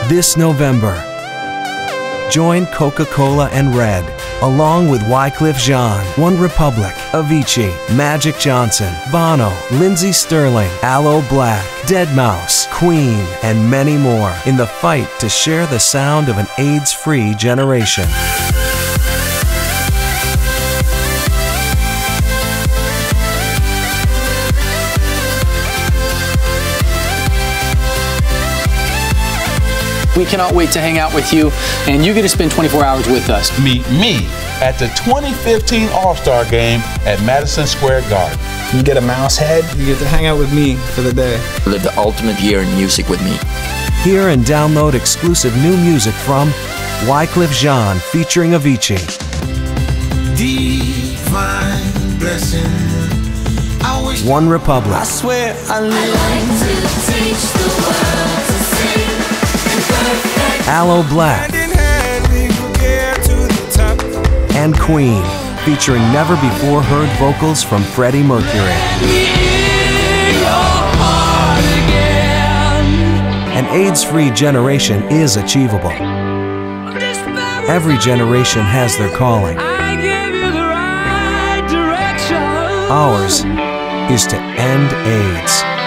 this November. Join Coca-Cola and Red, along with Wyclef Jean, One Republic, Avicii, Magic Johnson, Bono, Lindsey Sterling, Aloe Black, Deadmau5, Queen, and many more in the fight to share the sound of an AIDS-free generation. We cannot wait to hang out with you, and you get to spend 24 hours with us. Meet me at the 2015 All-Star Game at Madison Square Garden. You get a mouse head. You get to hang out with me for the day. Live the ultimate year in music with me. Hear and download exclusive new music from Wyclef Jean featuring Avicii. Divine blessing. One Republic. I swear I like to teach the world to sing. Aloe Black. And Queen, featuring never-before-heard vocals from Freddie Mercury. An AIDS-free generation is achievable. Every generation has their calling. Ours is to end AIDS.